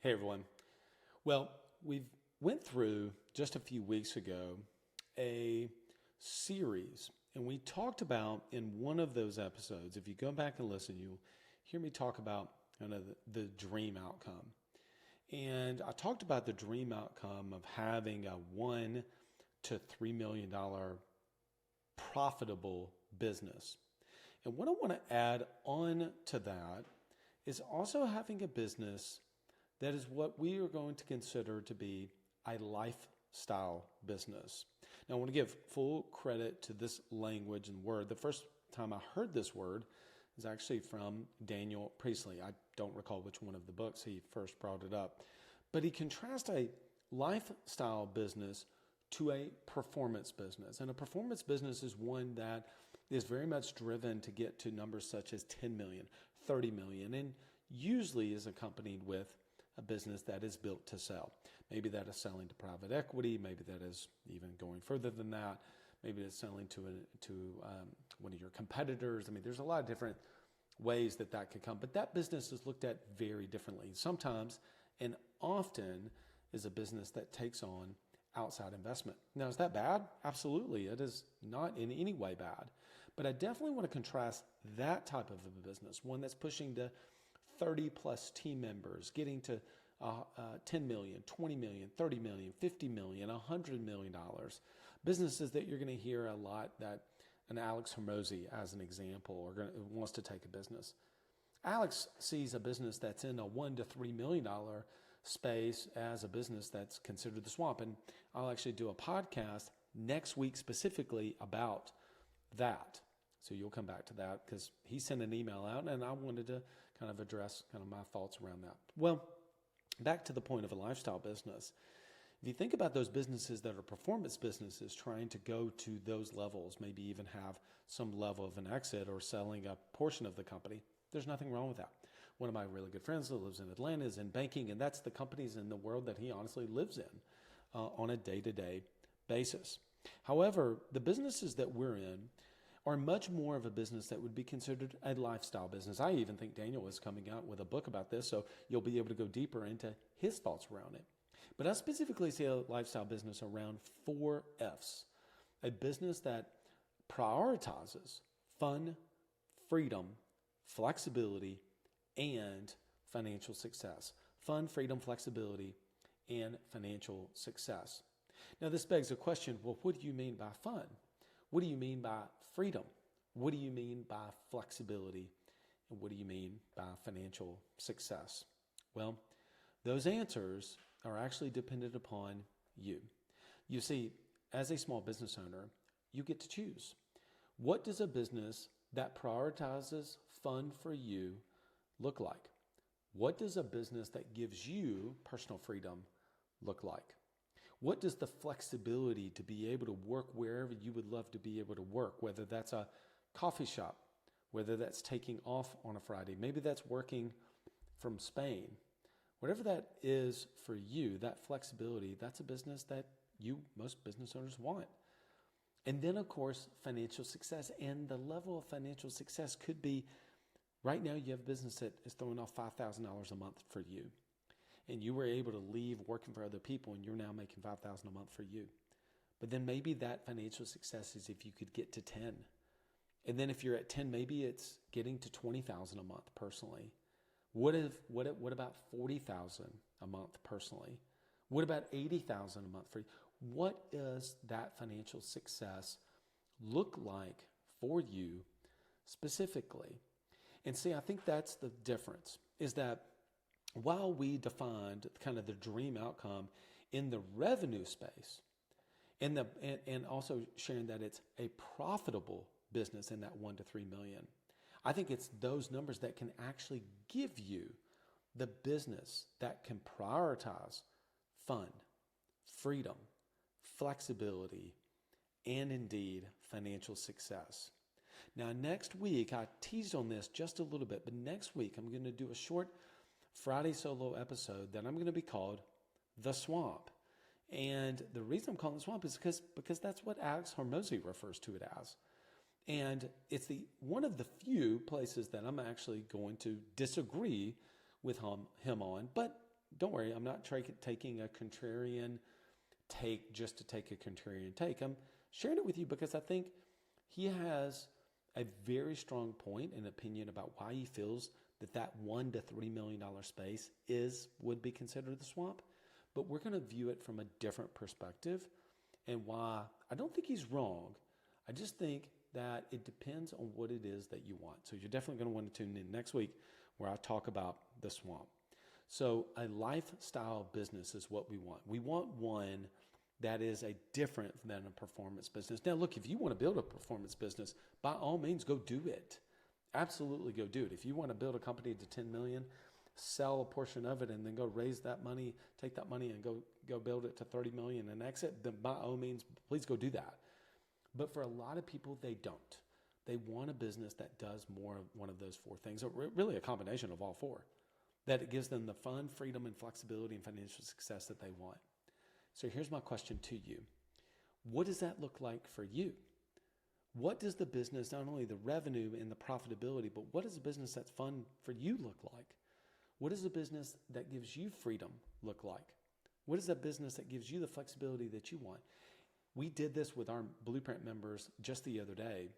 Hey everyone. Well, we've went through just a few weeks ago a series, and we talked about in one of those episodes, if you go back and listen, you'll hear me talk about kind of the dream outcome. And I talked about the dream outcome of having a $1 to $3 million profitable business. And what I want to add on to that is also having a business that is what we are going to consider to be a lifestyle business. Now, I want to give full credit to this language and word. The first time I heard this word is actually from Daniel Priestley. I don't recall which one of the books he first brought it up, but he contrasts a lifestyle business to a performance business. And a performance business is one that is very much driven to get to numbers such as 10 million, 30 million, and usually is accompanied with a business that is built to sell. Maybe that is selling to private equity. Maybe that is even going further than that. Maybe it's selling to one of your competitors. I mean, there's a lot of different ways that could come, but that business is looked at very differently. Sometimes and often is a business that takes on outside investment. Now, is that bad? Absolutely. It is not in any way bad. But I definitely want to contrast that type of a business, one that's pushing to 30 plus team members, getting to 10 million, 20 million, 30 million, 50 million, $100 million. Businesses that you're going to hear a lot that an Alex Hormozi, as an example, wants to take a business. Alex sees a business that's in a $1 to $3 million space as a business that's considered the swamp. And I'll actually do a podcast next week specifically about that. So you'll come back to that because he sent an email out and I wanted to kind of address kind of my thoughts around that. Well, back to the point of a lifestyle business. If you think about those businesses that are performance businesses trying to go to those levels, maybe even have some level of an exit or selling a portion of the company, there's nothing wrong with that. One of my really good friends that lives in Atlanta is in banking, and that's the companies in the world that he honestly lives in on a day-to-day basis. However, the businesses that we're in are much more of a business that would be considered a lifestyle business. I even think Daniel is coming out with a book about this, so you'll be able to go deeper into his thoughts around it. But I specifically see a lifestyle business around 4 F's, a business that prioritizes fun, freedom, flexibility, and financial success. Fun, freedom, flexibility, and financial success. Now, this begs the question, well, what do you mean by fun? What do you mean by freedom? What do you mean by flexibility? And what do you mean by financial success? Well, those answers are actually dependent upon you. You see, as a small business owner, you get to choose. What does a business that prioritizes fun for you look like? What does a business that gives you personal freedom look like? What does the flexibility to be able to work wherever you would love to be able to work, whether that's a coffee shop, whether that's taking off on a Friday, maybe that's working from Spain, whatever that is for you, that flexibility, that's a business that most business owners want. And then, of course, financial success. And the level of financial success could be, right now you have a business that is throwing off $5,000 a month for you. And you were able to leave working for other people and you're now making $5,000 a month for you. But then maybe that financial success is if you could get to 10. And then if you're at 10, maybe it's getting to 20,000 a month personally. What about 40,000 a month personally? What about 80,000 a month for you? What does that financial success look like for you specifically? And see, I think that's the difference, is that while we defined kind of the dream outcome in the revenue space and also sharing that it's a profitable business in that 1 to 3 million, I think it's those numbers that can actually give you the business that can prioritize fun, freedom, flexibility, and indeed financial success. Now, next week, I teased on this just a little bit, but next week I'm going to do a short Friday solo episode that I'm going to be called The Swamp. And the reason I'm calling it Swamp is because that's what Alex Hormozi refers to it as. And it's one of the few places that I'm actually going to disagree with him on, but don't worry, I'm not taking a contrarian take just to take a contrarian take. I'm sharing it with you because I think he has a very strong point and opinion about why he feels that $1 to $3 million space would be considered the swamp. But we're going to view it from a different perspective, and why I don't think he's wrong. I just think that it depends on what it is that you want. So you're definitely going to want to tune in next week where I talk about the swamp. So a lifestyle business is what we want. We want one that is a different than a performance business. Now, look, if you want to build a performance business, by all means, go do it. Absolutely go do it. If you want to build a company to 10 million, sell a portion of it and then go raise that money, take that money and go build it to 30 million and exit, then by all means, please go do that. But for a lot of people, they don't. They want a business that does more of one of those four things, or really a combination of all four, that it gives them the fun, freedom, and flexibility and financial success that they want. So here's my question to you. What does that look like for you? What does the business, not only the revenue and the profitability, but what does a business that's fun for you look like? What does a business that gives you freedom look like? What is a business that gives you the flexibility that you want? We did this with our Blueprint members just the other day.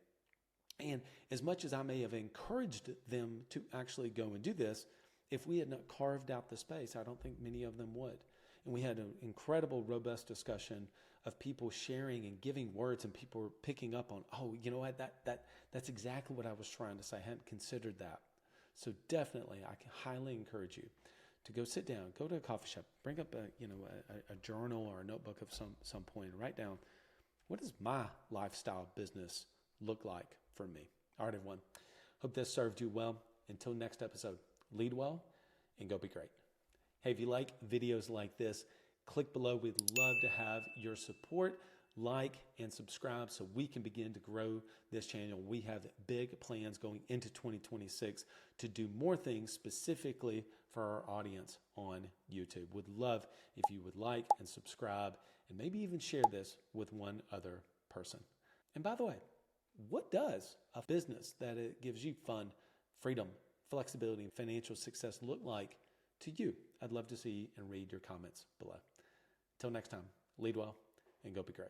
And as much as I may have encouraged them to actually go and do this, if we had not carved out the space, I don't think many of them would. And we had an incredible, robust discussion of people sharing and giving words, and people were picking up on, oh, you know what, that's exactly what I was trying to say. I hadn't considered that. So definitely, I can highly encourage you to go sit down, go to a coffee shop, bring up a journal or a notebook of some point, and write down, what does my lifestyle business look like for me? All right, everyone. Hope this served you well. Until next episode, lead well and go be great. Hey, if you like videos like this, click below. We'd love to have your support. Like and subscribe so we can begin to grow this channel. We have big plans going into 2026 to do more things specifically for our audience on YouTube. Would love if you would like and subscribe and maybe even share this with one other person. And by the way, what does a business that it gives you fun, freedom, flexibility, and financial success look like to you? I'd love to see and read your comments below. Till next time, lead well and go be great.